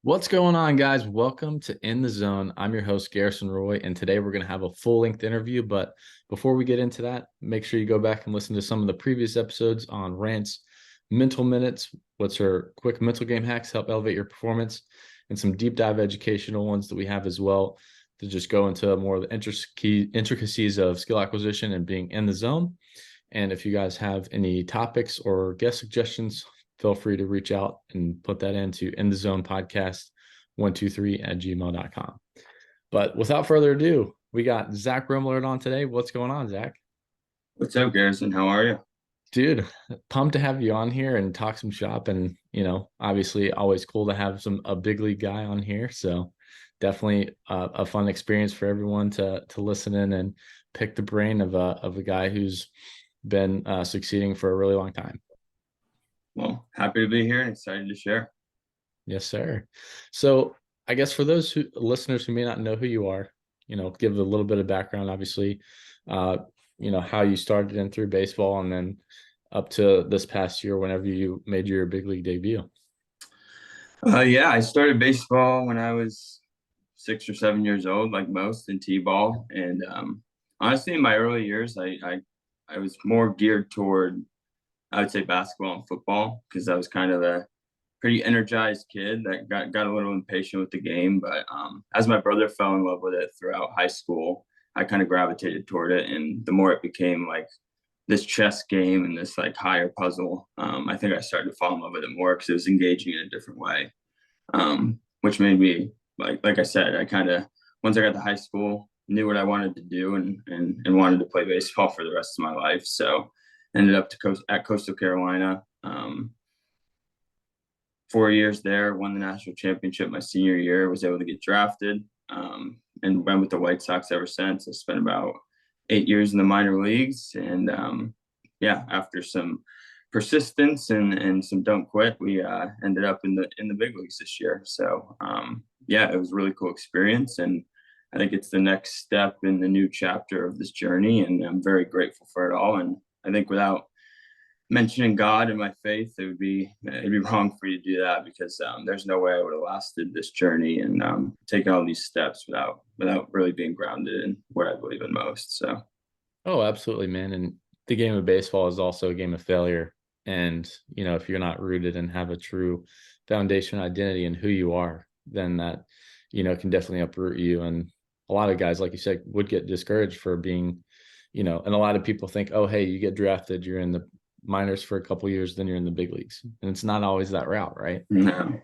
What's going on, guys? Welcome to In the Zone. I'm your host, Garrison Roy, and today we're going to have a full-length interview. But before we get into that, make sure you go back and listen to some of the previous episodes on rants, mental minutes, what's our quick mental game hacks to help elevate your performance, and some deep dive educational ones that we have as well to just go into more of the intricacies of skill acquisition and being in the zone. And if you guys have any topics or guest suggestions, feel free to reach out and put that into in the zone podcast 123 at gmail.com. But without further ado, we got Zack Remillard on today. What's going on, Zack? What's up, Garrison? How are you? Dude, pumped to have you on here and talk some shop. And, obviously always cool to have a big league guy on here. So definitely a fun experience for everyone to listen in and pick the brain of a guy who's been succeeding for a really long time. Well, happy to be here and excited to share. Yes, sir. So I guess for those listeners who may not know who you are, give a little bit of background, obviously, uh, how you started in through baseball and then up to this past year, whenever you made your big league debut. Yeah, I started baseball when I was 6 or 7 years old, like most, in t-ball. And honestly, in my early years, I was more geared toward, I would say, basketball and football because I was kind of a pretty energized kid that got a little impatient with the game. But as my brother fell in love with it throughout high school, I kind of gravitated toward it. And the more it became like this chess game and this like higher puzzle, I think I started to fall in love with it more because it was engaging in a different way, which made me like I said, I kind of once I got to high school knew what I wanted to do and wanted to play baseball for the rest of my life. So ended up at Coastal Carolina. 4 years there, won the national championship my senior year, was able to get drafted, and been with the White Sox ever since. I spent about 8 years in the minor leagues, and yeah, after some persistence and some don't quit, we ended up in the big leagues this year. So yeah, it was a really cool experience, and I think it's the next step in the new chapter of this journey, and I'm very grateful for it all. And I think without mentioning God and my faith, it'd be wrong for you to do that because there's no way I would have lasted this journey and taken all these steps without really being grounded in what I believe in most. So, Oh, absolutely, man. And the game of baseball is also a game of failure. And, if you're not rooted and have a true foundation identity in who you are, then that, can definitely uproot you. And a lot of guys, like you said, would get discouraged for being, and a lot of people think, oh, hey, you get drafted, you're in the minors for a couple years, then you're in the big leagues. And it's not always that route, right? no,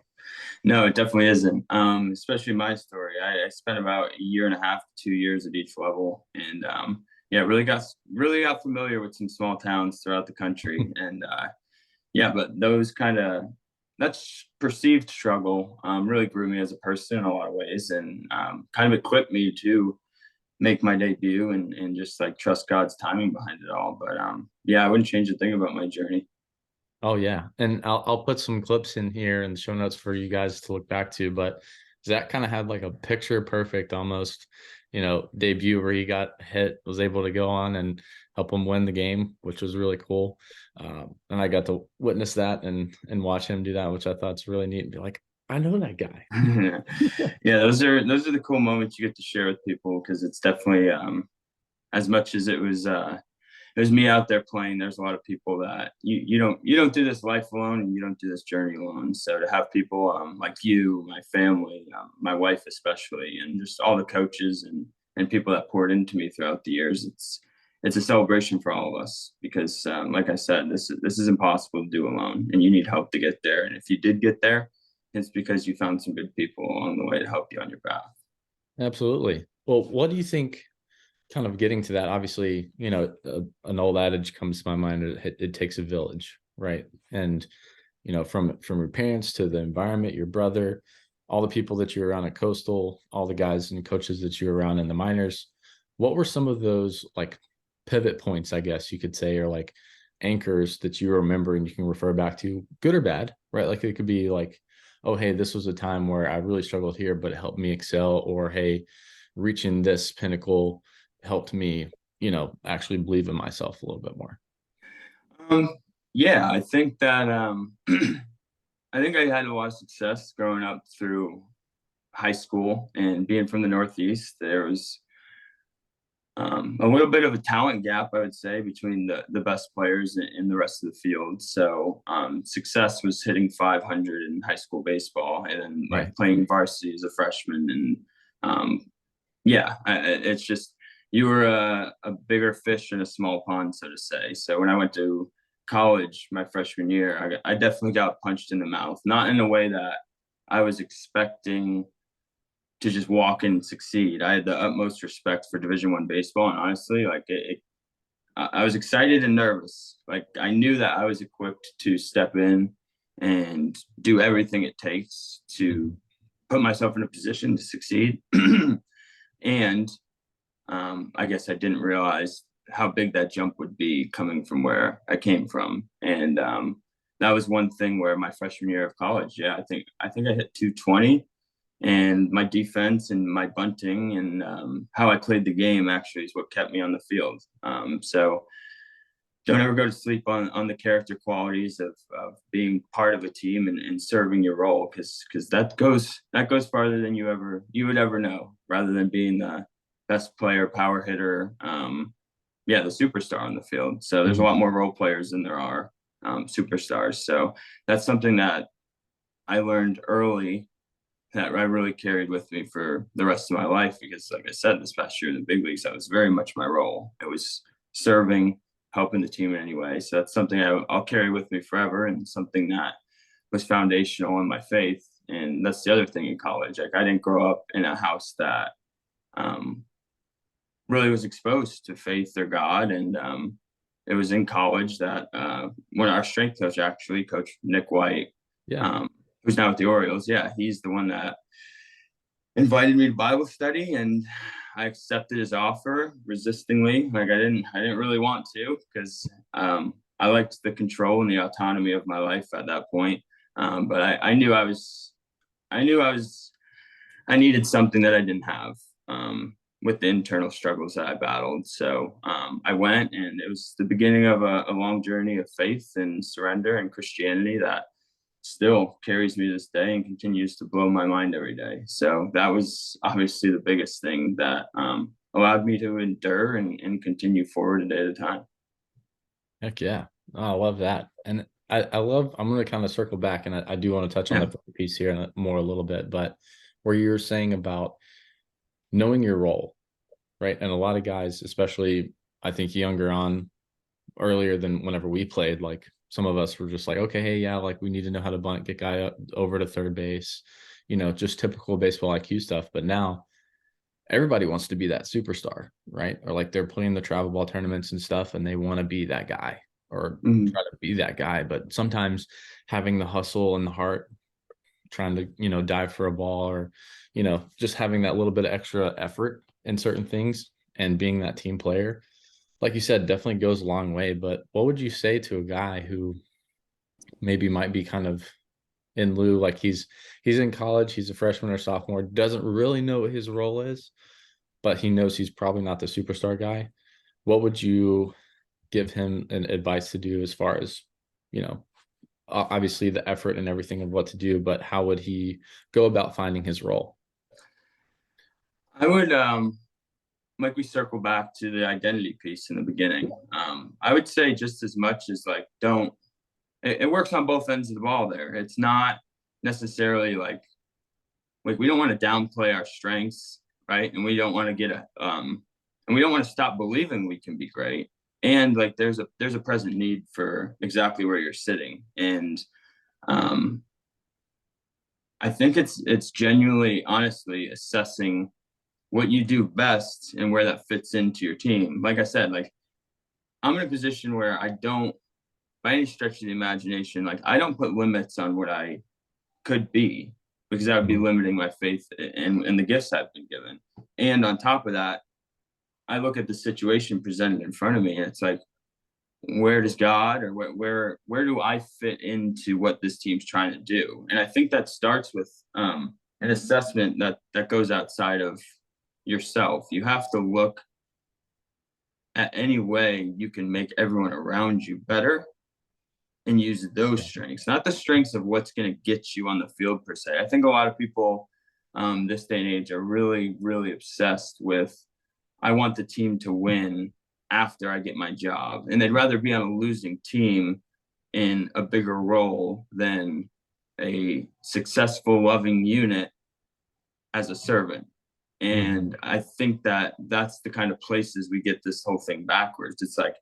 no, it definitely isn't. Especially my story. I spent about a year and a half, 2 years at each level, and yeah, really got familiar with some small towns throughout the country, and yeah, but that's perceived struggle really grew me as a person in a lot of ways, and kind of equipped me to make my debut and just like trust God's timing behind it all. But yeah, I wouldn't change a thing about my journey. Oh yeah, and I'll put some clips in here in the show notes for you guys to look back to. But Zach kind of had like a picture perfect almost, debut where he got hit, was able to go on and help him win the game, which was really cool. And I got to witness that and watch him do that, which I thought was really neat. And be like, I know that guy. Yeah, those are the cool moments you get to share with people because it's definitely as much as it was me out there playing. There's a lot of people that you don't do this life alone and you don't do this journey alone. So to have people like you, my family, my wife especially, and just all the coaches and people that poured into me throughout the years, it's a celebration for all of us because like I said, this is impossible to do alone, and you need help to get there. And if you did get there, it's because you found some good people along the way to help you on your path. Absolutely. Well, what do you think? Kind of getting to that, obviously, an old adage comes to my mind: it takes a village, right? And from your parents to the environment, your brother, all the people that you're around at Coastal, all the guys and coaches that you're around in the minors. What were some of those like pivot points, I guess you could say, or like anchors that you remember and you can refer back to, good or bad, right? Like it could be like, oh, hey, this was a time where I really struggled here, but it helped me excel, or hey, reaching this pinnacle helped me, actually believe in myself a little bit more. Um, yeah, I I think I had a lot of success growing up through high school, and being from the Northeast, there was a little bit of a talent gap, I would say, between the best players and the rest of the field. So success was hitting 500 in high school baseball, and then like Right. playing varsity as a freshman. And yeah, it's just you were a bigger fish in a small pond, so to say. So when I went to college my freshman year, I definitely got punched in the mouth, not in a way that I was expecting to just walk and succeed. I had the utmost respect for Division I baseball, and honestly, like I was excited and nervous. Like I knew that I was equipped to step in and do everything it takes to Mhm. put myself in a position to succeed. And I guess I didn't realize how big that jump would be coming from where I came from. And that was one thing where my freshman year of college, yeah, I think I hit 220, and my defense and my bunting and how I played the game actually is what kept me on the field. So don't ever go to sleep on the character qualities of being part of a team and serving your role, because that goes farther than you would ever know, rather than being the best player, power hitter, yeah, the superstar on the field. So there's a Mhm. lot more role players than there are superstars. So that's something that I learned early that I really carried with me for the rest of my life, because, like I said, this past year in the big leagues, that was very much my role. It was serving, helping the team in any way. So that's something I'll carry with me forever, and something that was foundational in my faith. And that's the other thing in college. Like I didn't grow up in a house that um, really was exposed to faith or God. And it was in college that when our strength coach, actually, Coach Nick White, Yeah. um, who's now with the Orioles, yeah, he's the one that invited me to Bible study, and I accepted his offer resistingly. Like I didn't really want to, because I liked the control and the autonomy of my life at that point. But I knew I needed something that I didn't have, with the internal struggles that I battled. So I went, and it was the beginning of a long journey of faith and surrender and Christianity that still carries me to this day and continues to blow my mind every day. So that was obviously the biggest thing that allowed me to endure and continue forward a day at a time. Heck yeah. Oh, I love that. And I'm going to kind of circle back, and I do want to touch on Yeah. the piece here and more a little bit, but where you're saying about knowing your role, right? And a lot of guys, especially I think younger on earlier than whenever we played, like some of us were just like, okay, hey, yeah, like we need to know how to bunt, get guy up over to third base, just typical baseball IQ stuff. But now everybody wants to be that superstar, right? Or like they're playing the travel ball tournaments and stuff, and they want to be that guy or Mhm. try to be that guy. But sometimes having the hustle and the heart, trying to, dive for a ball, or, just having that little bit of extra effort in certain things and being that team player, like you said, definitely goes a long way. But what would you say to a guy who maybe might be kind of in lieu, like he's in college, he's a freshman or sophomore, doesn't really know what his role is, but he knows he's probably not the superstar guy? What would you give him an advice to do as far as, you know, obviously the effort and everything of what to do, but how would he go about finding his role? I would like we circle back to the identity piece in the beginning. I would say just as much as like don't it works on both ends of the ball there. It's not necessarily like we don't want to downplay our strengths, right? And we don't want to get a and we don't want to stop believing we can be great. And like there's a present need for exactly where you're sitting. And um I think it's genuinely, honestly assessing what you do best and where that fits into your team. Like I said, like I'm in a position where I don't, by any stretch of the imagination, like I don't put limits on what I could be, because that would be Mhm. limiting my faith in the gifts I've been given. And on top of that, I look at the situation presented in front of me, and it's like, where does God, or where do I fit into what this team's trying to do? And I think that starts with an assessment that goes outside of yourself. You have to look at any way you can make everyone around you better, and use those Yeah. strengths, not the strengths of what's going to get you on the field per se. I think a lot of people this day and age are really, really obsessed with, I want the team to win after I get my job. And they'd rather be on a losing team in a bigger role than a successful, loving unit as a servant. Hmm. And I think that that's the kind of places we get this whole thing backwards. It's like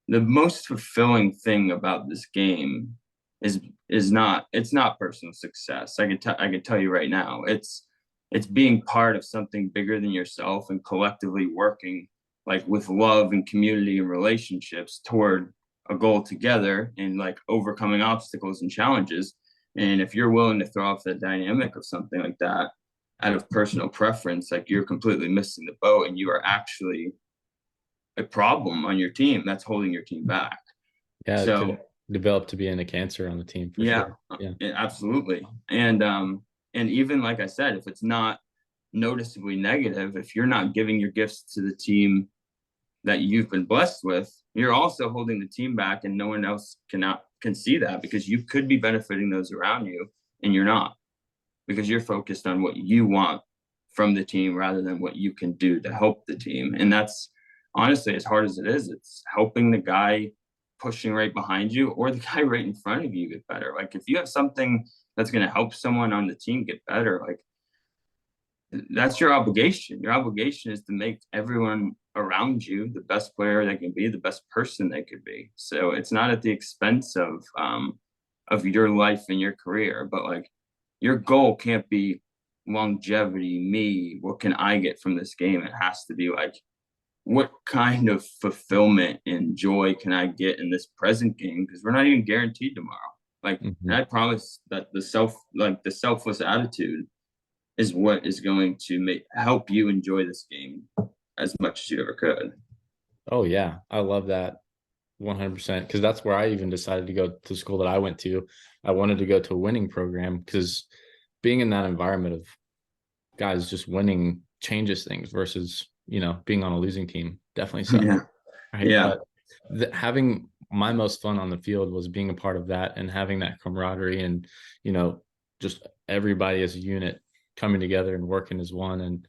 the most fulfilling thing about this game is it's not personal success. I can tell you right now. It's being part of something bigger than yourself and collectively working like with love and community and relationships toward a goal together and like overcoming obstacles and challenges. And if you're willing to throw off the dynamic of something like that out of personal preference, like you're completely missing the boat and you are actually a problem on your team that's holding your team back. Yeah, it could So develop to being a cancer on the team for yeah, sure. Yeah. absolutely. And even like I said, if it's not noticeably negative, if you're not giving your gifts to the team that you've been blessed with, you're also holding the team back, and no one else can see that because you could be benefiting those around you, and you're not because you're focused on what you want from the team rather than what you can do to help the team. And that's honestly, as hard as it is, it's helping the guy pushing right behind you or the guy right in front of you get better. Like if you have something that's going to help someone on the team get better, like that's your obligation. Your obligation is to make everyone around you the best player they can be, the best person they could be. So it's not at the expense of your life and your career, but like your goal can't be longevity, me, what can I get from this game? It has to be like, what kind of fulfillment and joy can I get in this present game? Because we're not even guaranteed tomorrow. Like, Hmm. and I promise that the selfless attitude is what is going to help you enjoy this game as much as you ever could. Oh yeah, I love that 100% because that's where I even decided to go to school that I went to. I wanted to go to a winning program because being in that environment of guys just winning changes things versus, being on a losing team definitely sucks. Yeah. Right. Yeah. But having my most fun on the field was being a part of that and having that camaraderie and, you know, just everybody as a unit coming together and working as one. And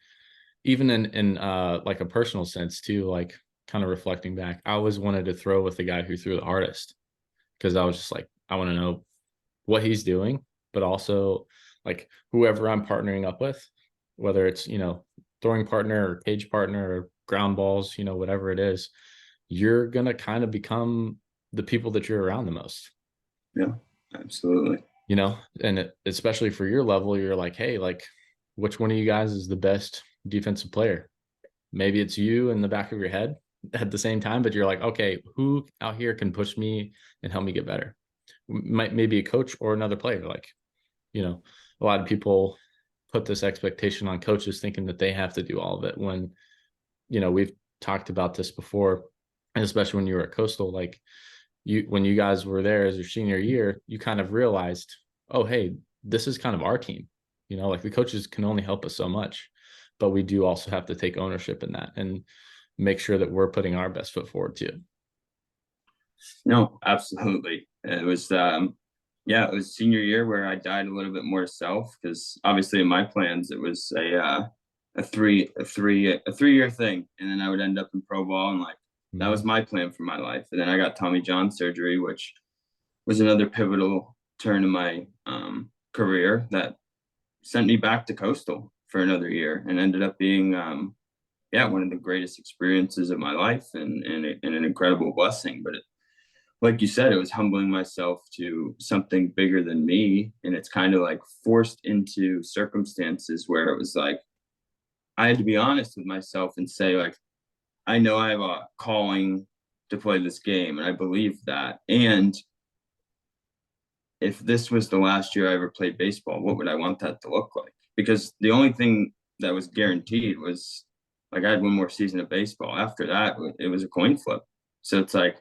even in like a personal sense too, like kind of reflecting back, I always wanted to throw with the guy who threw the hardest because I was just like, I want to know what he's doing, but also like whoever I'm partnering up with, whether it's, throwing partner or cage partner or ground balls, whatever it is, you're going to kind of become the people that you're around the most, Yeah. Absolutely. and especially for your level, you're like, hey, like, which one of you guys is the best defensive player? Maybe it's you in the back of your head at the same time, but you're like, okay, who out here can push me and help me get better? Might maybe a coach or another player. Like, you know, a lot of people put this expectation on coaches thinking that they have to do all of it when, we've talked about this before, and especially when you were at Coastal, like when you guys were there as your senior year, you kind of realized, oh, hey, this is kind of our team. Like the coaches can only help us so much, but we do also have to take ownership in that and make sure that we're putting our best foot forward too. No, absolutely. It was yeah, it was senior year where I died a little bit more self because obviously in my plans it was a 3 year thing, and then I would end up in pro ball, and like that was Mhm. my plan for my life. And then I got Tommy John surgery, which was another pivotal turn in my career that sent me back to Coastal for another year, and ended up being yeah, one of the greatest experiences of my life, and an incredible blessing. But like you said, it was humbling myself to something bigger than me. And it's kind of like forced into circumstances where it was like, I had to be honest with myself and say, like, I know I have a calling to play this game, and I believe that. And if this was the last year I ever played baseball, what would I want that to look like? Because the only thing that was guaranteed was like I had one more season of baseball. After that, it was a coin flip. So it's like,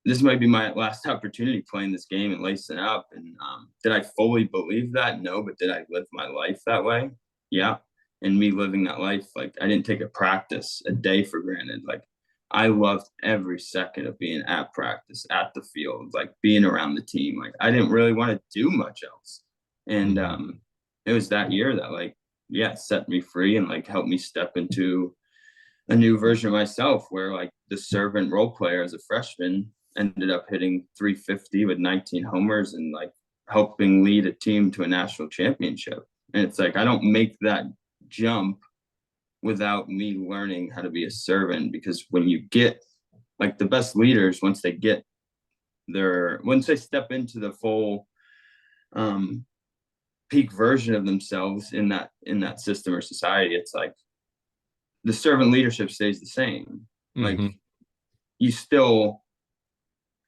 this might be my last opportunity playing this game and lacing up. And did I fully believe that? No, but did I live my life that way? Yeah. And me living that life, like I didn't take a practice a day for granted. Like I loved every second of being at practice, at the field, like being around the team. Like I didn't really want to do much else. And Mhm. it was that year that like, yeah, set me free and like helped me step into a new version of myself where like the servant role player as a freshman ended up hitting 350 with 19 homers and like helping lead a team to a national championship. And it's like I don't make that jump without me learning how to be a servant, because when you get like the best leaders, once they step into the full um peak version of themselves in that system or society, it's like the servant leadership stays the same. Like Mhm. you still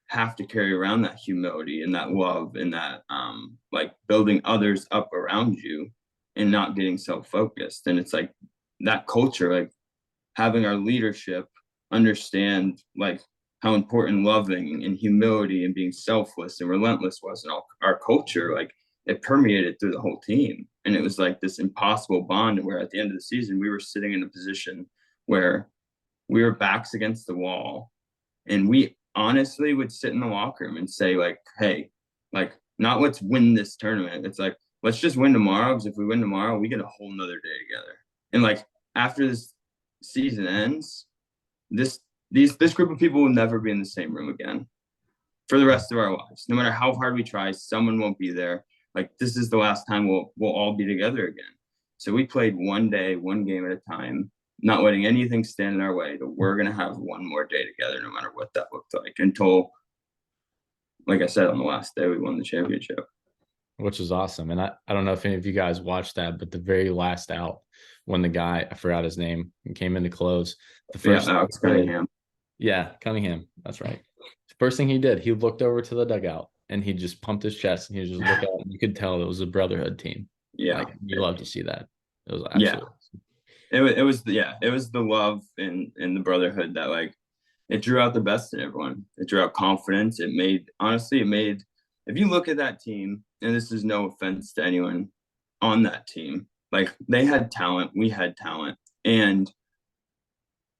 have to carry around that humility and that love and that like building others up around you and not getting self-focused. And it's like that culture, like having our leadership understand like how important loving and humility and being selfless and relentless was in all our culture. Like it permeated through the whole team, and it was like this impossible bond where at the end of the season we were sitting in a position where we were backs against the wall, and we honestly would sit in the locker room and say like, hey, like not let's win this tournament, it's like let's just win tomorrow, because if we win tomorrow we get a whole nother day together. And like after this season ends, this group of people will never be in the same room again for the rest of our lives. No matter how hard we try, someone won't be there. Like this is the last time we'll all be together again. So we played one day, one game at a time, not letting anything stand in our way. That we're gonna have one more day together, no matter what that looked like. Until, like I said, on the last day we won the championship. Which is awesome. And I don't know if any of you guys watched that, but the very last out when the guy, I forgot his name, came in to close, the Yeah, first thing Alex he did, Cunningham. yeah, Cunningham, that's right. First thing he did, he looked over to the dugout and he just pumped his chest and he just looked out and you could tell it was a brotherhood team. Yeah, Like you love to see that. It was yeah. absolutely It was the love and the brotherhood that like it drew out the best in everyone. It drew out confidence. It made, honestly, it made, if you look at that team, and this is no offense to anyone on that team, like they had talent, we had talent, and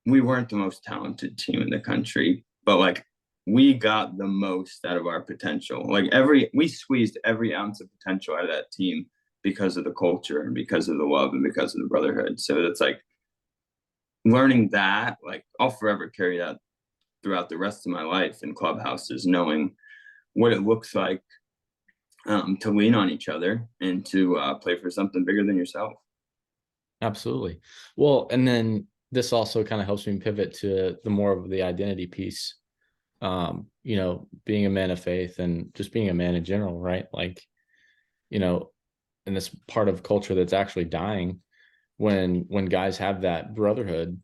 we weren't the most talented team in the country, but like we got the most out of our potential. Like we squeezed every ounce of potential out of that team because of the culture and because of the love and because of the brotherhood. So it's like learning that, like I'll forever carry that throughout the rest of my life in clubhouses, knowing what it looks like to lean on each other and to play for something bigger than yourself. absolutely. Well, and then this also kind of helps me pivot to the more of the identity piece. Being a man of faith and just being a man in general, right? Like, you know, in this part of culture that's actually dying, when guys have that brotherhood,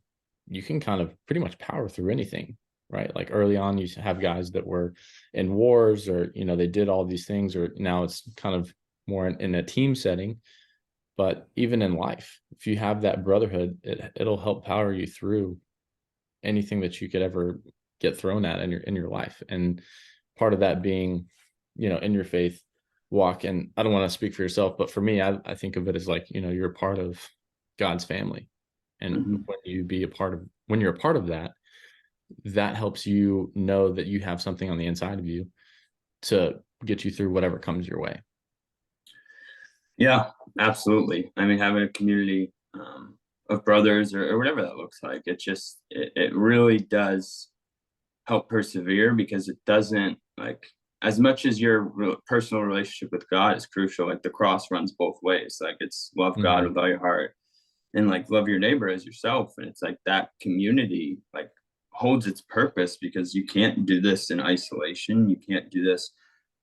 you can kind of pretty much power through anything, right? Like early on, you have guys that were in wars or, they did all these things, or now it's kind of more in a team setting. But even in life, if you have that brotherhood, it'll help power you through anything that you could ever get thrown at in your life. And part of that being, in your faith walk. And I don't want to speak for yourself, but for me, I think of it as like, you're a part of God's family. And Mm-hmm. when you're a part of that, that helps you know that you have something on the inside of you to get you through whatever comes your way. Yeah, absolutely. I mean, having a community of brothers or whatever that looks like, it really does help persevere, because it doesn't like, as much as your personal relationship with God is crucial, like the cross runs both ways. Like it's love God Mhm. with all your heart and like love your neighbor as yourself. And it's like that community like holds its purpose, because you can't do this in isolation. You can't do this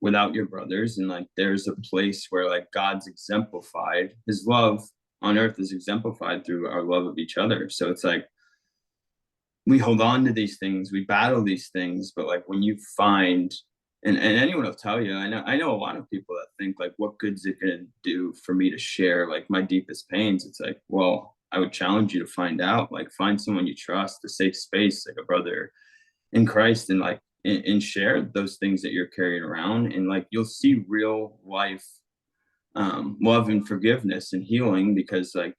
without your brothers. And like there's a place where like God's exemplified, his love on earth is exemplified through our love of each other. So it's like we hold on to these things, we battle these things, but like when you find, and anyone will tell you, I know a lot of people that think like, what good's it gonna do for me to share like my deepest pains? It's like, well, I would challenge you to find out, like find someone you trust, a safe space, like a brother in Christ, and like and share those things that you're carrying around, and like you'll see real life love and forgiveness and healing, because like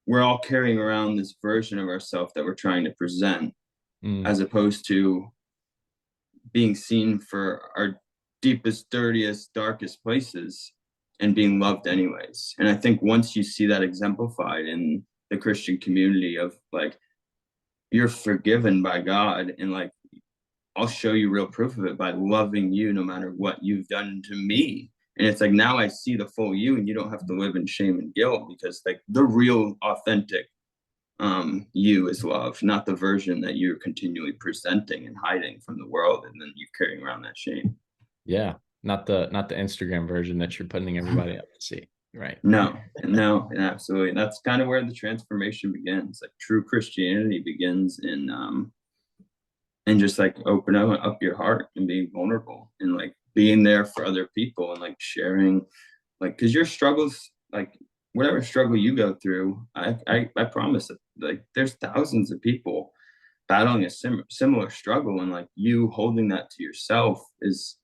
we're all carrying around this version of ourselves that we're trying to present. Mm, as opposed to being seen for our deepest, dirtiest, darkest places and being loved anyways. And I think once you see that exemplified in the Christian community of like, you're forgiven by God, and like, I'll show you real proof of it by loving you no matter what you've done to me. And it's like, now I see the full you, and you don't have to live in shame and guilt, because like the real authentic you is love, not the version that you're continually presenting and hiding from the world, and then you're carrying around that shame. yeah. Not the Instagram version that you're putting everybody up to see. Right. No, absolutely. That's kind of where the transformation begins. Like true Christianity begins in and just like open up your heart and being vulnerable and like being there for other people and like sharing, like, because your struggles, like whatever struggle you go through, I promise that like there's thousands of people battling a similar struggle, and like you holding that to yourself is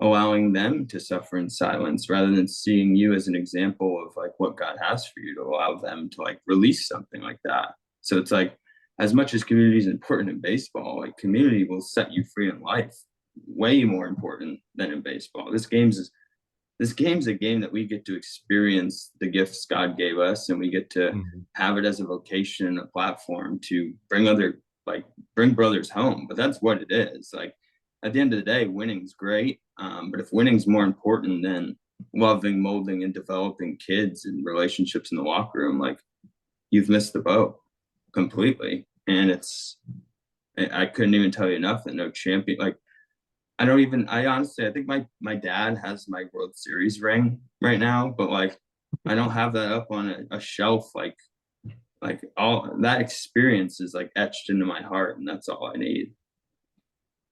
allowing them to suffer in silence rather than seeing you as an example of like what God has for you, to allow them to like release something like that. So it's like, as much as community is important in baseball, like community will set you free in life, way more important than in baseball. This game's a game that we get to experience the gifts God gave us, and we get to Mhm. have it as a vocation and a platform to bring brothers home. But that's what it is. Like at the end of the day, winning's great, but if winning's more important than loving, molding, and developing kids and relationships in the locker room, like you've missed the boat completely. And I couldn't even tell you enough that no champion, like I honestly, I think my dad has my World Series ring right now, but like I don't have that up on a shelf. Like all that experience is like etched into my heart, and that's all I need.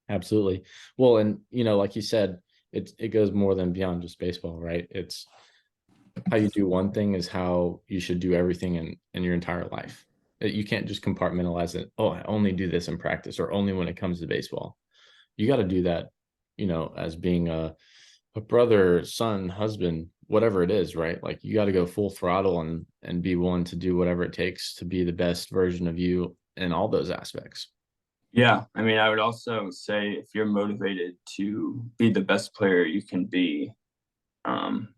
Absolutely. Well, and like you said, it goes more than beyond just baseball, right? It's how you do one thing is how you should do everything in your entire life. You can't just compartmentalize it. Oh, I only do this in practice or only when it comes to baseball. You got to do that, as being a brother, son, husband, whatever it is, right? Like you got to go full throttle and be willing to do whatever it takes to be the best version of you in all those aspects. Yeah, I mean, I would also say if you're motivated to be the best player you can be, um,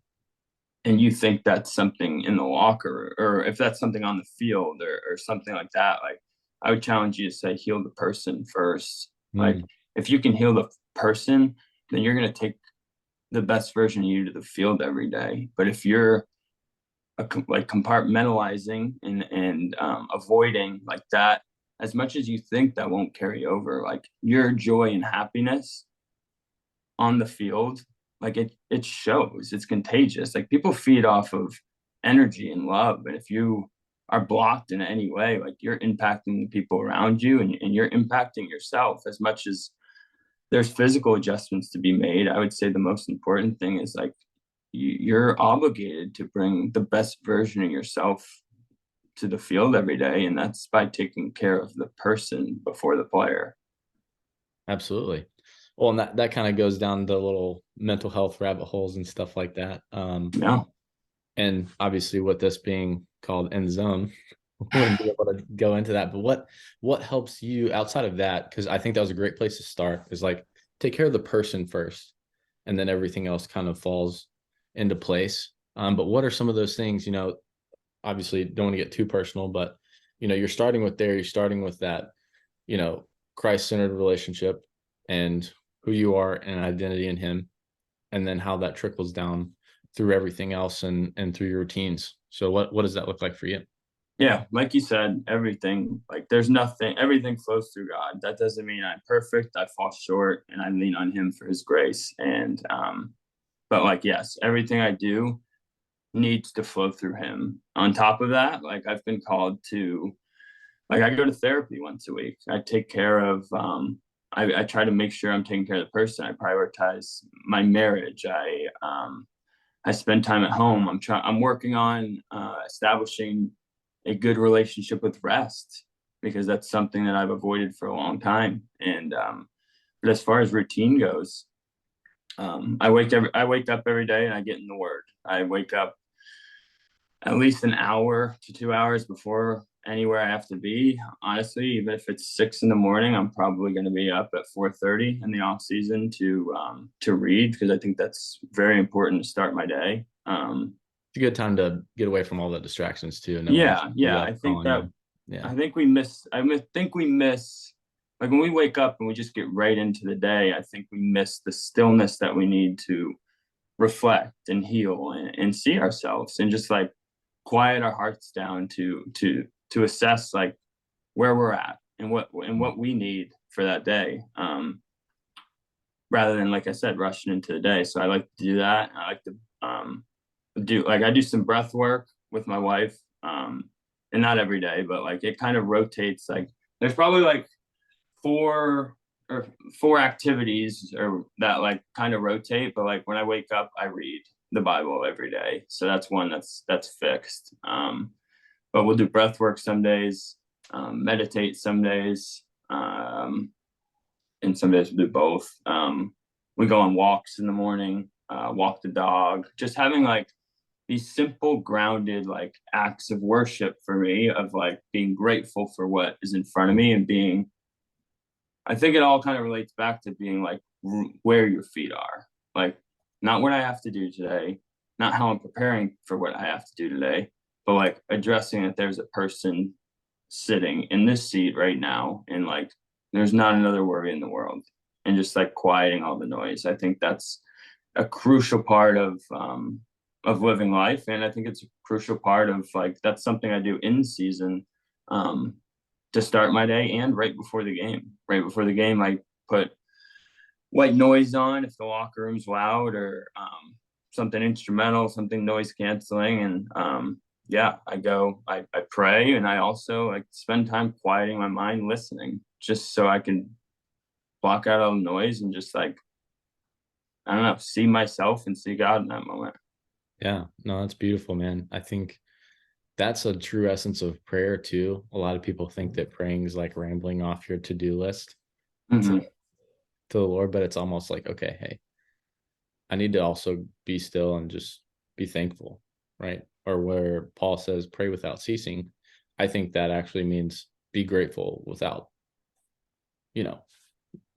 and you think that's something in the locker, or if that's something on the field, or something like that, like I would challenge you to say heal the person first. Like Mm, if you can heal the person, then you're going to take the best version of you to the field every day. But if you're like compartmentalizing and avoiding like that, as much as you think, that won't carry over. Like your joy and happiness on the field, like it shows, it's contagious. Like people feed off of energy and love, and if you are blocked in any way, like you're impacting the people around you, and you're impacting yourself. As much as there's physical adjustments to be made, I would say the most important thing is like you're obligated to bring the best version of yourself to the field every day, and that's by taking care of the person before the player. absolutely. Well, and that kind of goes down the little mental health rabbit holes and stuff like that. Yeah. And obviously with this being called end zone, we wouldn't be able to go into that. But what helps you outside of that? Because I think that was a great place to start, is like take care of the person first, and then everything else kind of falls into place. But what are some of those things, obviously don't want to get too personal, but you're starting with you're starting with that, you know, Christ-centered relationship and who you are and identity in him, and then how that trickles down through everything else and through your routines. So what does that look like for you? Yeah, like you said, everything, like there's nothing, everything flows through God. That doesn't mean I'm perfect. I fall short, and I lean on him for his grace. And but like yes, everything I do needs to flow through him. On top of that, like I've been called to, like I go to therapy once a week. I take care of I try to make sure I'm taking care of the person. I prioritize my marriage. I spend time at home. I'm working on establishing a good relationship with rest, because that's something that I've avoided for a long time. And but as far as routine goes, I wake up every day and I get in the Word. I wake up at least an hour to 2 hours before anywhere I have to be. Honestly, even if it's 6 in the morning, I'm probably going to be up at 4:30 in the off season to read, because I think that's very important to start my day. It's a good time to get away from all the distractions too, and no one's Yeah. up I think calling that you. Yeah. I think we miss. Think we miss, like when we wake up and we just get right into the day. I think we miss the stillness that we need to reflect and heal and see ourselves, and just like quiet our hearts down to assess like where we're at and what we need for that day, rather than, like I said, rushing into the day. So I like to do that. I like to I do some breath work with my wife, and not every day, but like it kind of rotates. Like there's probably like four four activities or that like kind of rotate, but like when I wake up I read the Bible every day, so that's one that's fixed. But we'll do breath work some days, meditate some days, and some days we'll do both. We go on walks in the morning, walk the dog, just having like these simple grounded like acts of worship for me, of like being grateful for what is in front of me, and being, I think it all kind of relates back to being like where your feet are, like not what I have to do today, not how I'm preparing for what I have to do today, but like addressing that there's a person sitting in this seat right now, and like there's not another worry in the world, and just like quieting all the noise. I think that's a crucial part of living life, and I think it's a crucial part of like that's something I do in season, um, to start my day and right before the game. Right before the game, I put white noise on if the locker room's loud, or something instrumental, something noise canceling, and yeah, I pray, and I also like spend time quieting my mind, listening, just so I can block out all the noise and just like, I don't know, see myself and see God in that moment. Yeah. No, that's beautiful, man. I think that's a true essence of prayer too. A lot of people think that praying is like rambling off your to-do list to, Mm-hmm. to the Lord, but it's almost like, okay, hey, I need to also be still and just be thankful, right? Or where Paul says, pray without ceasing. I think that actually means be grateful without, you know,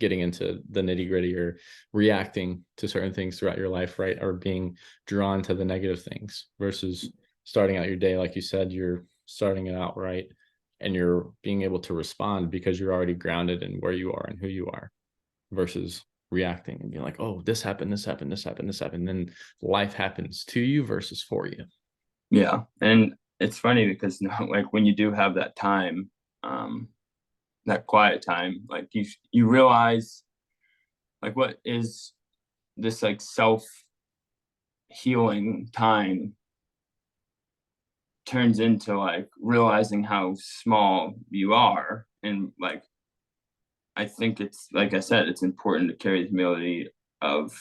getting into the nitty gritty or reacting to certain things throughout your life, right? Or being drawn to the negative things versus starting out your day. Like you said, you're starting it out right, and you're being able to respond because you're already grounded in where you are and who you are, versus reacting and being like, oh, this happened, this happened, this happened, this happened. Then life happens to you versus for you. Yeah, and it's funny because like when you do have that time, um, that quiet time, like you realize like what is this like self healing time turns into like realizing how small you are, and like I think it's, like I said, it's important to carry the humility of,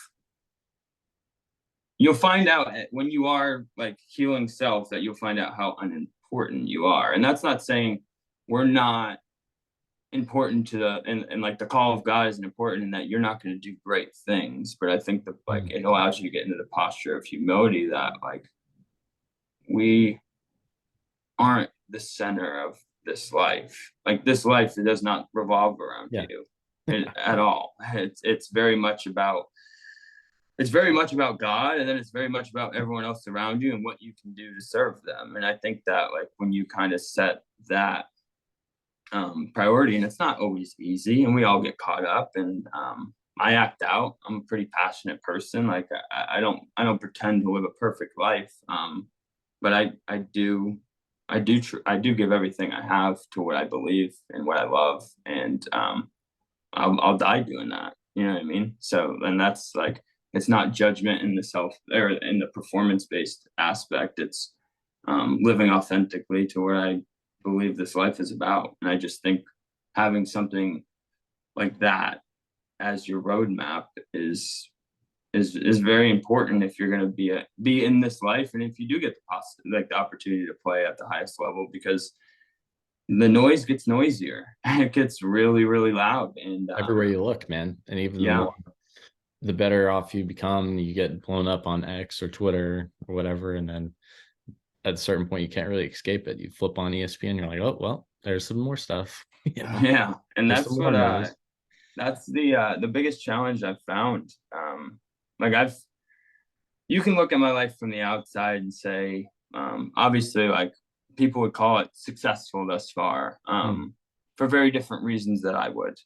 you'll find out when you are like healing self, that you'll find out how unimportant you are. And that's not saying we're not important to and like the call of God isn't important, and that you're not going to do great things. But I think that like Mm. it allows you to get into the posture of humility, that like we aren't the center of this life. Like this life, it does not revolve around Yeah. you at all. It's very much about God, and then it's very much about everyone else around you and what you can do to serve them. And I think that like when you kind of set that priority, and it's not always easy, and we all get caught up, and I act out. I'm a pretty passionate person. Like I don't pretend to live a perfect life, but I do give everything I have to what I believe and what I love, and I'll die doing that. You know what I mean? So, and that's like, it's not judgment in the self or in the performance based aspect. It's living authentically to what I believe this life is about. And I just think having something like that as your roadmap is very important if you're going to be in this life, and if you do get the opportunity to play at the highest level, because the noise gets noisier and it gets really really loud, and Everywhere you look, man. And even the yeah. more, the better off you become, you get blown up on X or Twitter or whatever. And then at a certain point, you can't really escape it. You flip on ESPN, you're like, oh, well, there's some more stuff. Yeah, and There's some that's more what noise. that's the biggest challenge I've found. Like I've you can look at my life from the outside and say, obviously, like people would call it successful thus far, Mm, for very different reasons that I would.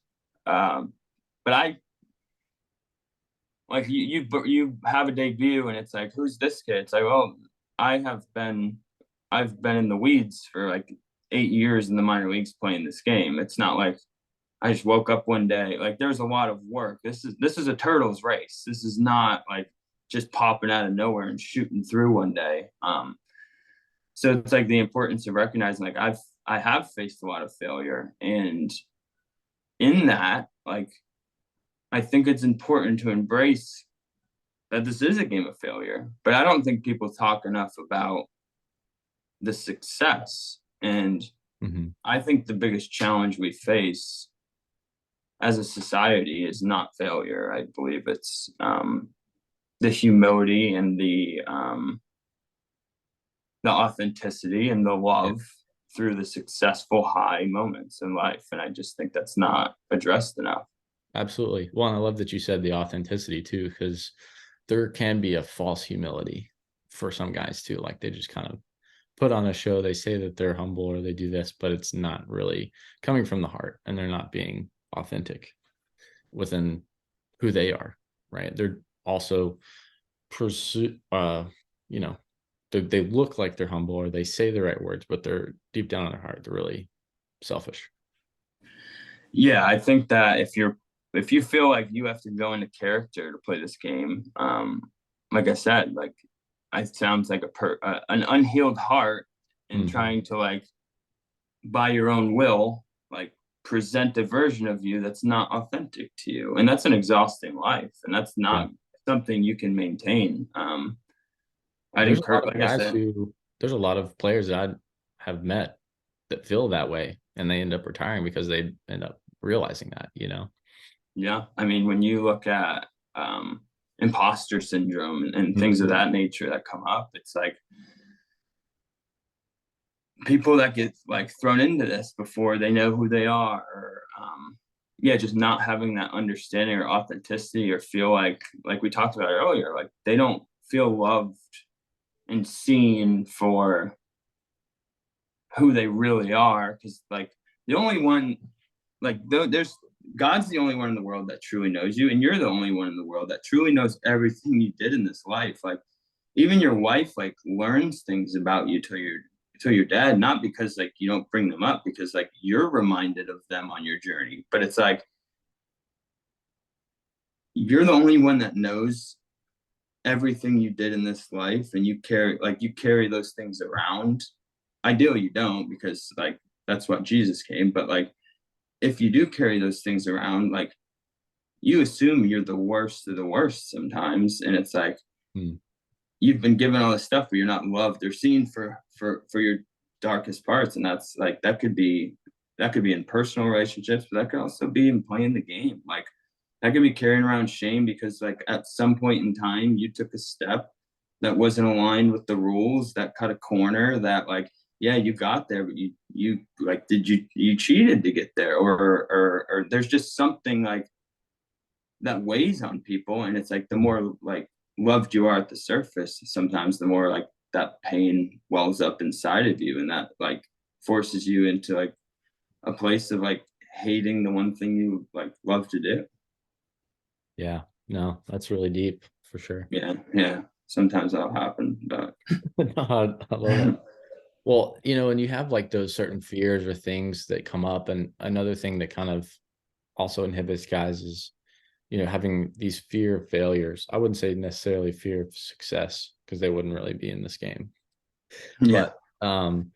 Um, but I like you have a debut and it's like, who's this kid? It's like, well, I have been I've been in the weeds for like 8 years in the minor leagues playing this game. It's not like I just woke up one day. Like there's a lot of work. This is a turtles race. This is not like just popping out of nowhere and shooting through one day. So it's like the importance of recognizing like I have faced a lot of failure, and in that, like I think it's important to embrace that this is a game of failure. But I don't think people talk enough about the success. And hmm I think the biggest challenge we face as a society is not failure. I believe it's the humility and the authenticity and the Yeah, love through the successful high moments in life. And I just think that's not addressed enough. absolutely. Well, and I love that you said the authenticity too, because there can be a false humility for some guys too. Like they just kind of put on a show. They say that they're humble or they do this, but it's not really coming from the heart and they're not being authentic within who they are, right? They're also pursue you know, they look like they're humble or they say the right words, but they're deep down in their heart, they're really selfish. Yeah, I think that if you feel like you have to go into character to play this game, like I said, like it sounds like an unhealed heart, and Mm-hmm. trying to like by your own will like present a version of you that's not authentic to you, and that's an exhausting life, and that's Yeah. not something you can maintain. I'd There's a lot encourage, of like I guys said, who there's a lot of players that I have met that feel that way and they end up retiring because they end up realizing that. yeah. I mean, when you look at imposter syndrome and things of Mm-hmm. that nature that come up, it's like people that get like thrown into this before they know who they are, or yeah, just not having that understanding or authenticity, or feel like we talked about earlier, like they don't feel loved and seen for who they really are, because like the only one, like there's God's the only one in the world that truly knows you, and you're the only one in the world that truly knows everything you did in this life. Like even your wife like learns things about you till you're dead, not because like you don't bring them up, because like you're reminded of them on your journey. But it's like you're the only one that knows everything you did in this life, and you carry those things around. Ideally you don't, because like that's what Jesus came, but like if you do carry those things around, like you assume you're the worst of the worst sometimes, and it's like Mm. you've been given all this stuff but you're not loved or seen for your darkest parts. And that's like that could be in personal relationships, but that could also be in playing the game. Like that could be carrying around shame because like at some point in time you took a step that wasn't aligned with the rules, that cut a corner, that like yeah you got there, but you like did you cheated to get there, or there's just something like that weighs on people. And it's like the more like loved you are at the surface, sometimes the more like that pain wells up inside of you, and that like forces you into like a place of like hating the one thing you like love to do. Yeah. No, that's really deep for sure. Yeah, yeah, sometimes that'll happen, but No, I love it. Well, and you have like those certain fears or things that come up. And another thing that kind of also inhibits guys is, having these fear of failures. I wouldn't say necessarily fear of success because they wouldn't really be in this game. yeah. But,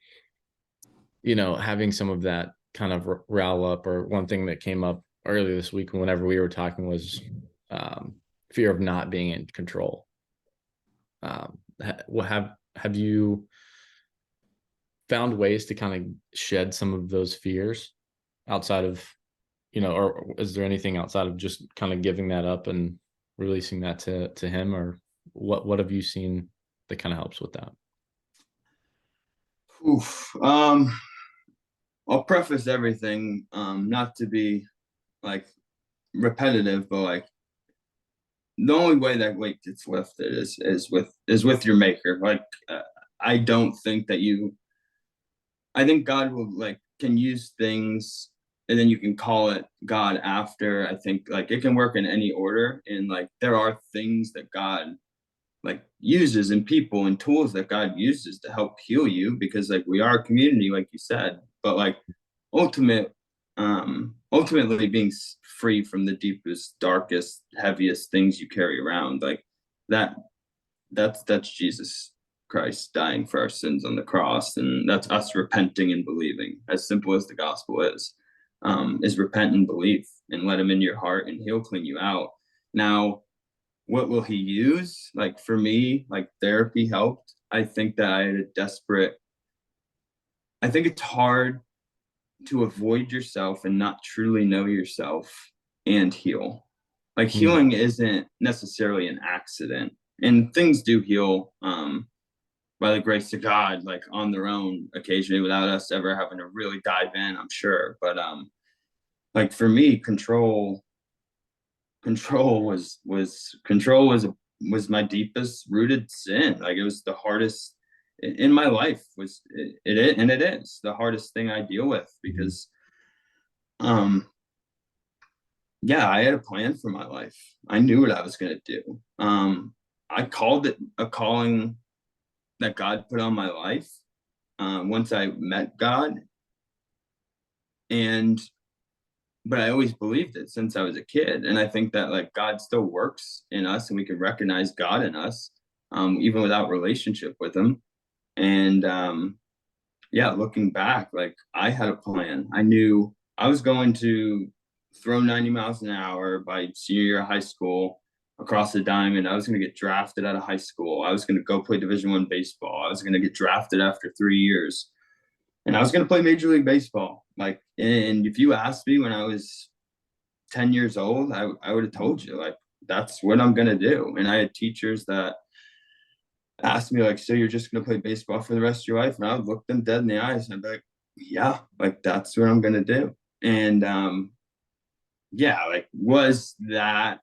having some of that kind of rile up, or one thing that came up earlier this week whenever we were talking was fear of not being in control. Have you found ways to kind of shed some of those fears outside of, or is there anything outside of just kind of giving that up and releasing that to him, or what have you seen that kind of helps with that? Oof. I'll preface everything, not to be like repetitive, but like the only way that weight gets lifted is with your maker. Like I don't think that you I think God will like can use things and then you can call it God after. I think like it can work in any order. And like there are things that God like uses and people and tools that God uses to help heal you because like we are a community, like you said, but like ultimately being free from the deepest, darkest, heaviest things you carry around, like that that's Jesus Christ dying for our sins on the cross, and that's us repenting and believing. As simple as the gospel is repent and believe, and let Him in your heart, and He'll clean you out. Now, what will He use? Like for me, like therapy helped. I think that I had a desperate. I think it's hard to avoid yourself and not truly know yourself and heal. Like Mm, healing isn't necessarily an accident, and things do heal by the grace of God, like on their own occasionally without us ever having to really dive in, I'm sure. But like for me, control was my deepest rooted sin. Like it was the hardest in my life was and it is the hardest thing I deal with mhm, because um yeah, I had a plan for my life. I knew what I was going to do. I called it a calling that God put on my life once I met God, and but I always believed it since I was a kid, and I think that like God still works in us, and we can recognize God in us, even without relationship with Him. And yeah, looking back, like I had a plan. I knew I was going to throw 90 miles an hour by senior year of high school across the diamond. I was going to get drafted out of high school. I was going to go play Division I baseball. I was going to get drafted after 3 years, and I was going to play Major League Baseball. Like, and if you asked me when I was 10 years old, I would have told you like that's what I'm going to do. And I had teachers that asked me like, so you're just gonna play baseball for the rest of your life? And I would look them dead in the eyes and I'd be like, yeah, like that's what I'm gonna do. And yeah, like was that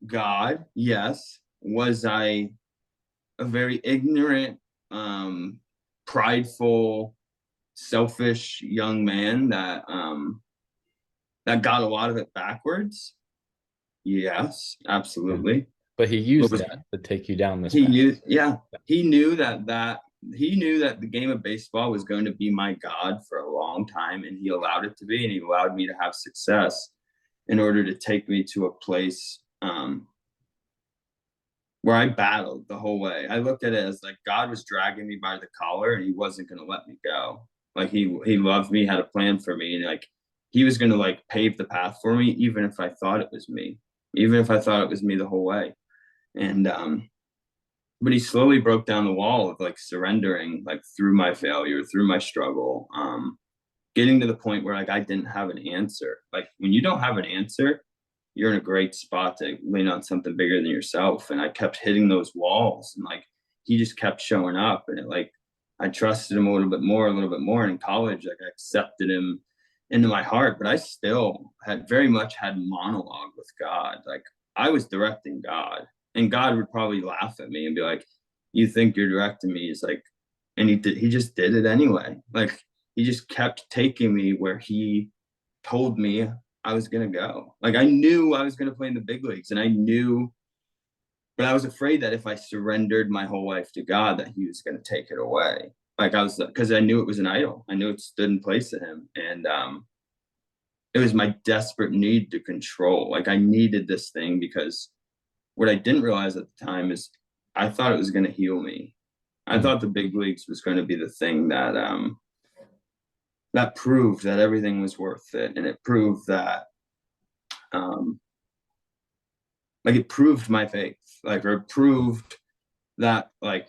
God? Yes. Was I a very ignorant, prideful, selfish young man that got a lot of it backwards? Yes, yeah. absolutely. But he What used was that to take you down this he path. knew, yeah, he knew he knew that the game of baseball was going to be my God for a long time, and he allowed it to be, and he allowed me to have success in order to take me to a place where I battled the whole way. I looked at it as like God was dragging me by the collar, and he wasn't going to let me go. Like he loved me, had a plan for me, and like he was going to like pave the path for me, even if I thought it was me, even if I thought it was me the whole way. And but he slowly broke down the wall of like surrendering, like through my failure, through my struggle, getting to the point where like I didn't have an answer. Like when you don't have an answer, you're in a great spot to lean on something bigger than yourself. And I kept hitting those walls, and like he just kept showing up, and it like I trusted him a little bit more. And in college, like I accepted him into my heart, but I still had very much had monologue with God. Like I was directing God, and God would probably laugh at me and be like, "You think you're directing me?" He's like, and he just did it anyway. Like he just kept taking me where he told me I was gonna go. Like I knew I was gonna play in the big leagues, and I knew, but I was afraid that if I surrendered my whole life to God, that He was gonna take it away. Like I was, because I knew it was an idol. I knew it stood in place of Him, and it was my desperate need to control. Like I needed this thing because what I didn't realize at the time is I thought it was gonna heal me. I Mm, thought the big leagues was going to be the thing that proved that everything was worth it, and it proved that um, like it proved my faith, like or it proved that like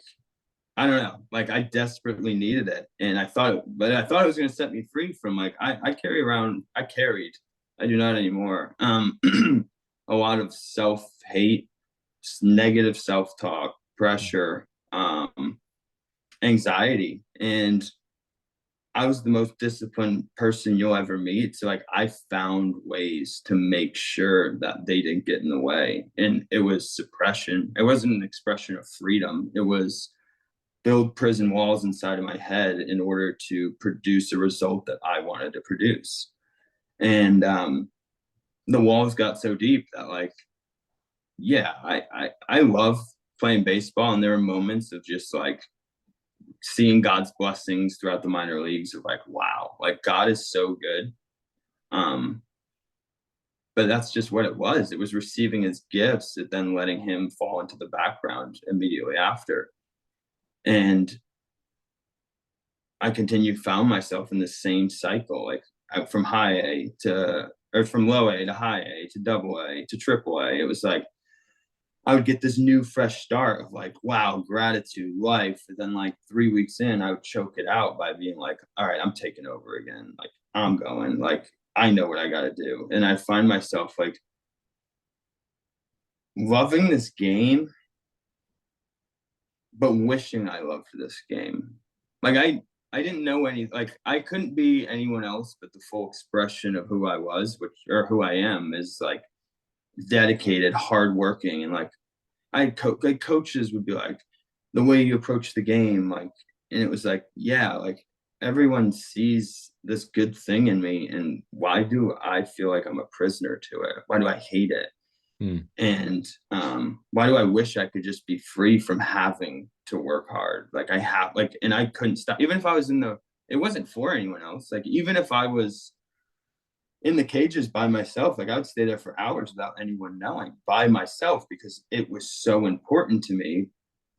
I don't know, like I desperately needed it, and but I thought it was going to set me free from like I carried, I do not anymore, a lot of self hate, negative self talk, mm, pressure, anxiety. And I was the most disciplined person you'll ever meet. So like I found ways to make sure that they didn't get in the way. And it was suppression. It wasn't an expression of freedom. It was build prison walls inside of my head in order to produce a result that I wanted to produce. And the walls got so deep that like, yeah, I love playing baseball, and there are moments of just like seeing God's blessings throughout the minor leagues of like, wow, like God is so good. Um, but that's just what it was. It was receiving his gifts and then letting him fall into the background immediately after. And I found myself in the same cycle, like from high A to, or from low A to high A to double A to triple A. It was like, I would get this new fresh start of like, wow, gratitude, life. And then like 3 weeks in, I would choke it out by being like, all right, I'm taking over again. Like I'm going, like, I know what I got to do. And I find myself like loving this game, but wishing I loved this game. Like I didn't know any, like I couldn't be anyone else, but the full expression of who I was, which, or who I am, is like dedicated, hardworking, and like like coaches would be like, the way you approach the game, like, and it was like, yeah, like everyone sees this good thing in me, and why do I feel like I'm a prisoner to it? Why do I hate it? Hmm. And why do I wish I could just be free from having to work hard? Like I have, like, and I couldn't stop. Even if I was in the, it wasn't for anyone else. Like even if I was in the cages by myself, like I would stay there for hours without anyone knowing, by myself, because it was so important to me.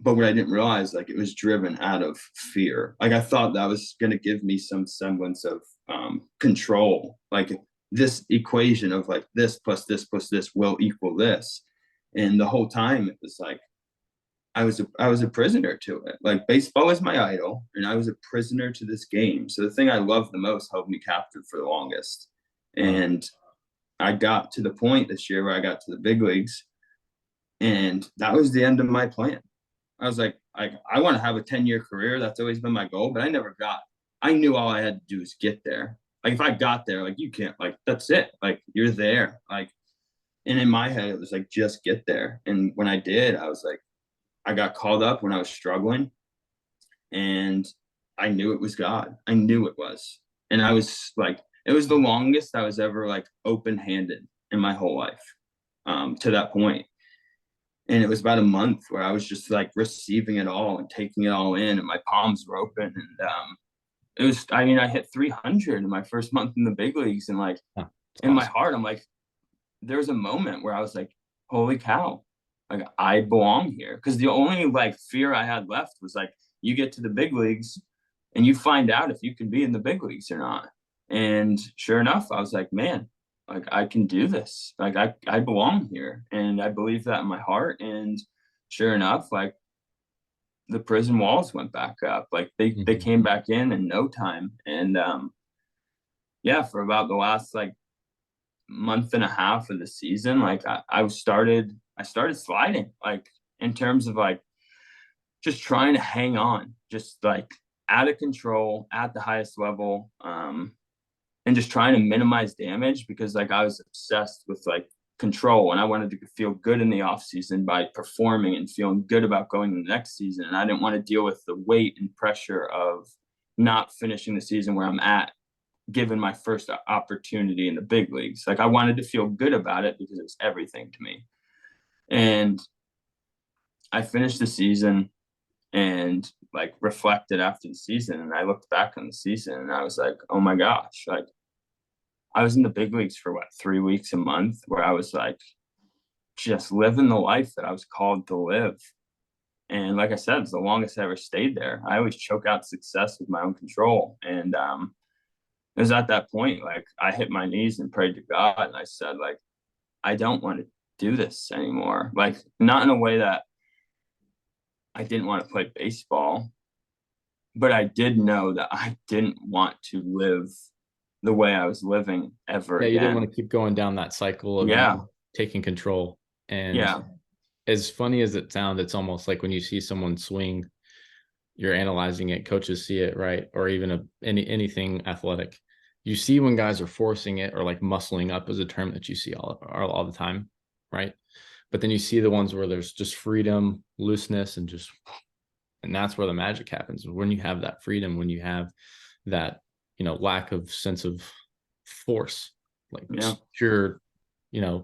But what I didn't realize, like it was driven out of fear. Like I thought that was going to give me some semblance of control, like this equation of like this plus this will equal this. And the whole time it was like I was a prisoner to it. Like baseball was my idol, and I was a prisoner to this game. So the thing I loved the most held me captive for the longest. Wow. And I got to the point this year where I got to the big leagues, and that was the end of my plan. I was like, I want to have a 10-year career. That's always been my goal, but I never got. I knew all I had to do was get there. Like if I got there, like you can't, like that's it. Like you're there. Like, and in my head, it was like just get there. And when I did, I was like, I got called up when I was struggling, and I knew it was God. I knew it was, and I was like, it was the longest I was ever like open-handed in my whole life, to that point. And it was about a month where I was just like receiving it all and taking it all in, and my palms were open. And it was, I mean, I hit 300 in my first month in the big leagues, and like Yeah, it's in my awesome. heart, I'm like, there was a moment where I was like, holy cow, like I belong here. Because the only like fear I had left was like, you get to the big leagues and you find out if you can be in the big leagues or not. And sure enough, I was like, man, like I can do this. Like I belong here. And I believe that in my heart. And sure enough, like the prison walls went back up. Like they Mhm. came back in no time. And yeah, for about the last like month and a half of the season, like I started sliding, like in terms of like just trying to hang on, just like out of control at the highest level, and just trying to minimize damage, because like I was obsessed with like control, and I wanted to feel good in the off season by performing and feeling good about going to the next season, and I didn't want to deal with the weight and pressure of not finishing the season where I'm at, given my first opportunity in the big leagues. Like I wanted to feel good about it because it was everything to me. And I finished the season and like reflected after the season, and I looked back on the season and I was like, oh my gosh, like I was in the big leagues for what, 3 weeks a month, where I was like just living the life that I was called to live. And like I said, it's the longest I ever stayed there. I always choke out success with my own control. And it was at that point, like I hit my knees and prayed to God, and I said, like, I don't want to do this anymore. Like, not in a way that I didn't want to play baseball, but I did know that I didn't want to live the way I was living ever Yeah, you didn't again. want to keep going down that cycle of you Yeah. taking control. And Yeah. as funny as it sounds, it's almost like when you see someone swing you're analyzing it, coaches see it, right? Or even anything athletic. You see when guys are forcing it, or like muscling up is a term that you see all the time, right? But then you see the ones where there's just freedom, looseness, and that's where the magic happens. When you have that freedom, when you have that, lack of sense of force, like Yeah. just pure,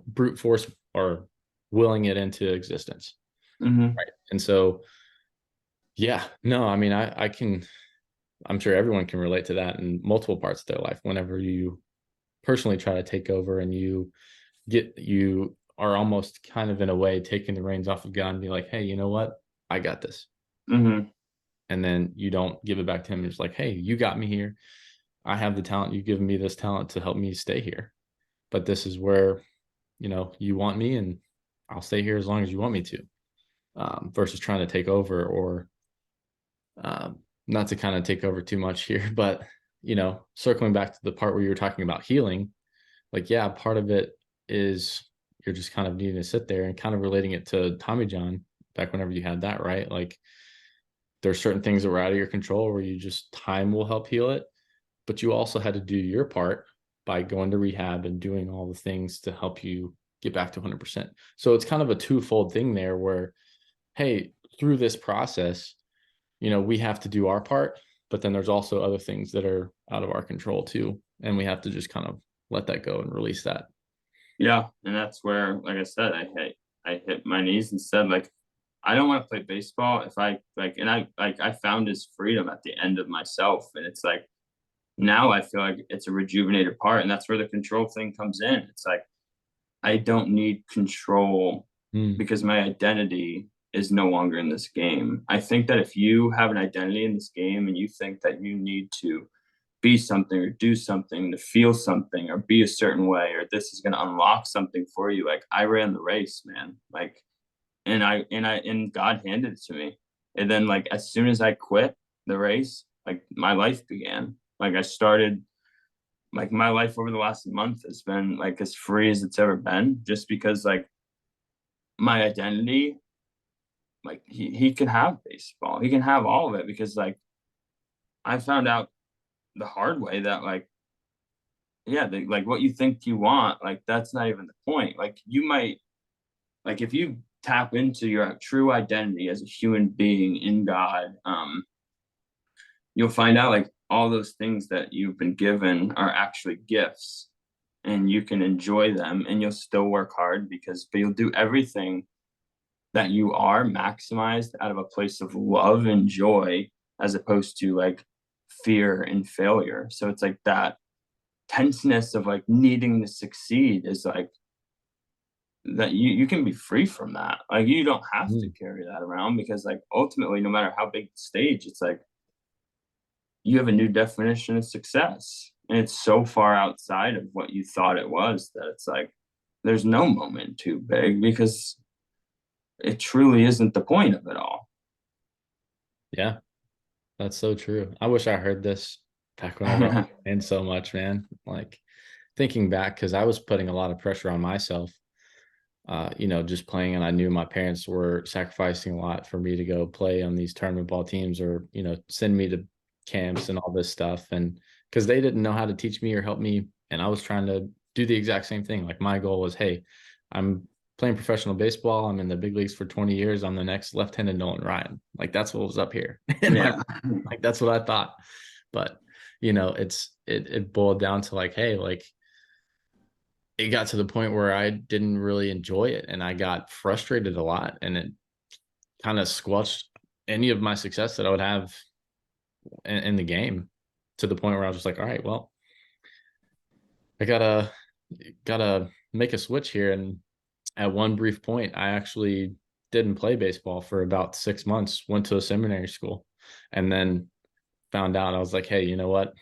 brute force, or willing it into existence. Mm-hmm. Right. And so, yeah, no, I mean, I'm sure everyone can relate to that in multiple parts of their life. Whenever you personally try to take over and you are almost kind of in a way taking the reins off of God and be like, hey, you know what? I got this. Mm-hmm. And then you don't give it back to him. It's like, hey, you got me here. I have the talent. You've given me this talent to help me stay here. But this is where, you want me, and I'll stay here as long as you want me to, versus trying to take over, or not to kind of take over too much here, but, circling back to the part where you were talking about healing, like, yeah, part of it is you're just kind of needing to sit there, and kind of relating it to Tommy John back whenever you had that, right? Like, there's certain things that were out of your control where you just time will help heal it, but you also had to do your part by going to rehab and doing all the things to help you get back to 100%. So it's kind of a twofold thing there where, hey, through this process, we have to do our part, but then there's also other things that are out of our control too. And we have to just kind of let that go and release that. Yeah. And that's where, like I said, I hit my knees and said, like, I don't want to play baseball if I like, and I found his freedom at the end of myself. And it's like, now I feel like it's a rejuvenated part. And that's where the control thing comes in. It's like, I don't need control Mm. because my identity is no longer in this game. I think that if you have an identity in this game and you think that you need to be something or do something to feel something or be a certain way, or this is going to unlock something for you, like I ran the race, man. Like, and God handed it to me. And then like as soon as I quit the race, like my life began. Like I started, like my life over the last month has been like as free as it's ever been, just because like my identity, like he can have baseball, he can have all of it, because like I found out the hard way that like, yeah, like what you think you want, like that's not even the point. Like you might, like if you tap into your true identity as a human being in God, you'll find out like all those things that you've been given are actually gifts, and you can enjoy them, and you'll still work hard but you'll do everything that you are maximized out of a place of love and joy, as opposed to like fear and failure. So it's like that tenseness of like needing to succeed is like that you can be free from that. Like you don't have to Mm. carry that around, because like ultimately, no matter how big the stage, it's like you have a new definition of success. And it's so far outside of what you thought it was that it's like there's no moment too big, because it truly isn't the point of it all. Yeah, that's so true. I wish I heard this back whenever I was in so much, man. Like, thinking back, because I was putting a lot of pressure on myself, just playing, and I knew my parents were sacrificing a lot for me to go play on these tournament ball teams, or, send me to camps and all this stuff. And because they didn't know how to teach me or help me. And I was trying to do the exact same thing. Like, my goal was, hey, I'm playing professional baseball. I'm in the big leagues for 20 years. I'm the next left-handed Nolan Ryan. Like, that's what was up here. And Yeah. like, that's what I thought. But, it boiled down to like, hey, like, it got to the point where I didn't really enjoy it, and I got frustrated a lot, and it kind of squelched any of my success that I would have in the game, to the point where I was just like, all right, well, I gotta make a switch here. And at one brief point, I actually didn't play baseball for about 6 months, went to a seminary school, and then found out. I was like, hey, you know what?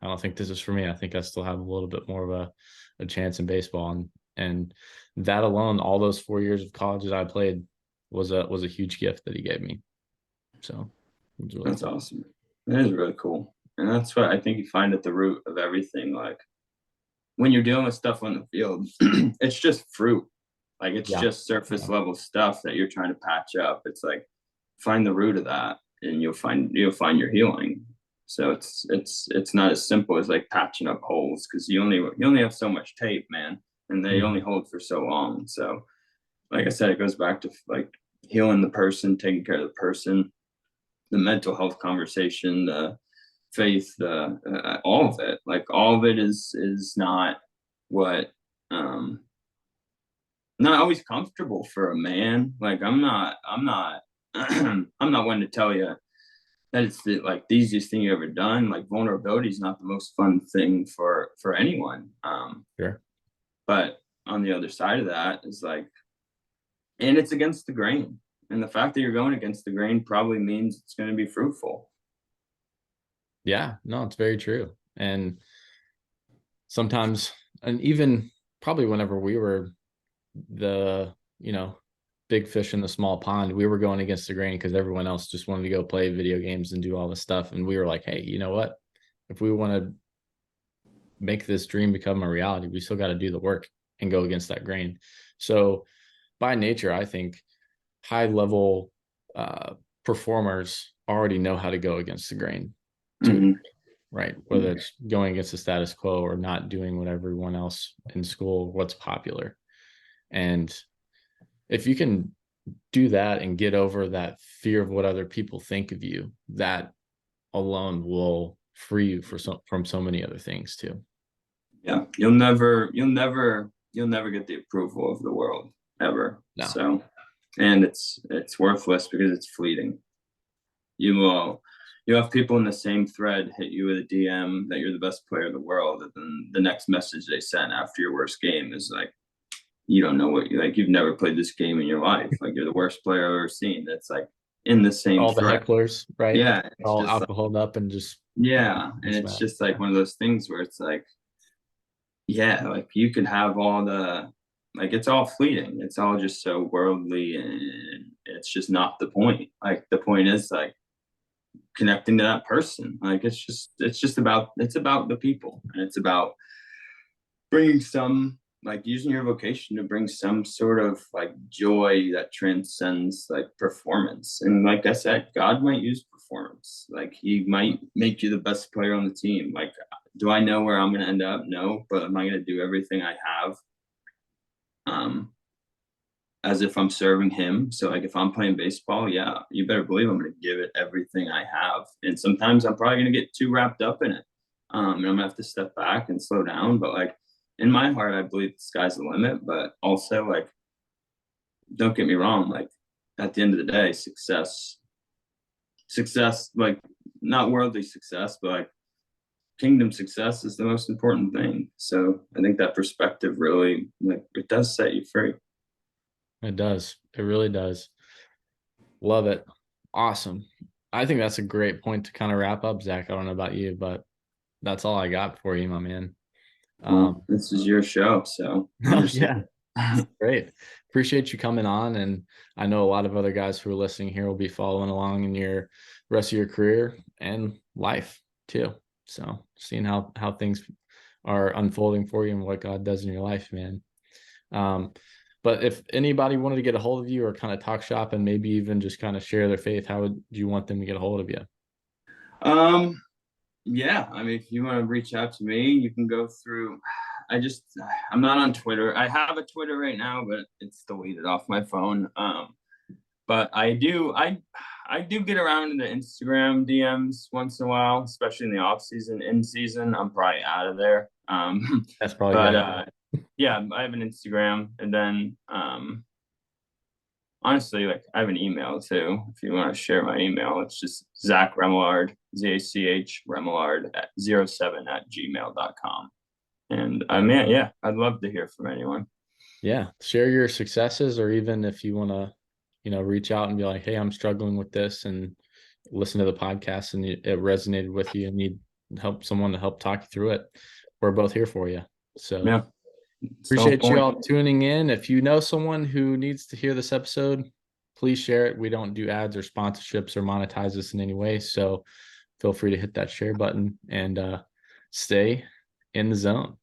I don't think this is for me. I think I still have a little bit more of a chance in baseball. And that alone, all those 4 years of college that I played, was a huge gift that he gave me. So it was really That's cool. awesome. That is really cool. And that's what I think you find at the root of everything. Like when you're dealing with stuff on the field, it's just fruit. Like it's Yeah. just surface Yeah. level stuff that you're trying to patch up. It's like find the root of that. and you'll find your healing. So it's not as simple as like patching up holes, because you only have so much tape, man, and they only hold for so long. So like I said, it goes back to like healing the person, taking care of the person, the mental health conversation, the faith, the all of it. Like all of it is not what not always comfortable for a man. Like I'm not I'm not one to tell you that it's like the easiest thing you ever done. Like vulnerability is not the most fun thing for anyone. Sure. But on the other side of that is like, and it's against the grain. And the fact that you're going against the grain probably means it's going to be fruitful. Yeah, no, it's very true. And sometimes, and even probably whenever we were the, big fish in the small pond, we were going against the grain because everyone else just wanted to go play video games and do all this stuff. And we were like, hey, you know what? If we want to make this dream become a reality, we still got to do the work and go against that grain. So by nature, I think high level performers already know how to go against the grain to right? Whether it's going against the status quo or not doing what everyone else in school, what's popular. And if you can do that and get over that fear of what other people think of you, that alone will free you from so many other things too. Yeah, you'll never get the approval of the world ever. No. So, and it's worthless because it's fleeting. You have people in the same thread hit you with a DM that you're the best player in the world, and then the next message they sent after your worst game is like, you don't know what you like. You've never played this game in your life. Like you're the worst player I've ever seen. That's like in the same all thread. The hecklers, right? Yeah, it's all just alcoholed up and just and it's just like one of those things where it's like, yeah, like you can have all the like it's all fleeting. It's all just so worldly, and it's just not the point. Like the point is like connecting to that person. Like it's about the people, and it's about bringing some like using your vocation to bring some sort of like joy that transcends like performance. And like I said, God might use performance. Like he might make you the best player on the team. Like, do I know where I'm going to end up? No, but am I going to do everything I have as if I'm serving him? So like if I'm playing baseball, yeah, you better believe I'm going to give it everything I have. And sometimes I'm probably going to get too wrapped up in it. And I'm going to have to step back and slow down. But like in my heart, I believe the sky's the limit. But also like, don't get me wrong, like at the end of the day, success, like not worldly success, but like kingdom success is the most important thing. So I think that perspective really like it does set you free. It does. It really does. Love it. Awesome. I think that's a great point to kind of wrap up, Zach. I don't know about you, but that's all I got for you, my man. Well, this is your show, so I'm just yeah. Great. Appreciate you coming on. And I know a lot of other guys who are listening here will be following along in your rest of your career and life too. So seeing how things are unfolding for you and what God does in your life, man. But if anybody wanted to get a hold of you or kind of talk shop and maybe even just kind of share their faith, how would you want them to get a hold of you? Yeah, I mean, if you want to reach out to me, you can go through. I'm not on Twitter. I have a Twitter right now, but it's deleted off my phone. But I do get around in the Instagram DMs once in a while, especially in the off season. In season, I'm probably out of there. That's probably but yeah, I have an Instagram, and then honestly, like I have an email too. If you want to share my email, it's just Zack Remillard, ZACH Remillard at 07@gmail.com. And I mean, yeah, I'd love to hear from anyone. Yeah. Share your successes, or even if you want to, reach out and be like, hey, I'm struggling with this, and listen to the podcast and it resonated with you and need someone to help talk you through it. We're both here for you. So yeah. Appreciate you all tuning in. If you know someone who needs to hear this episode, please share it. We don't do ads or sponsorships or monetize this in any way. So feel free to hit that share button and stay in the zone.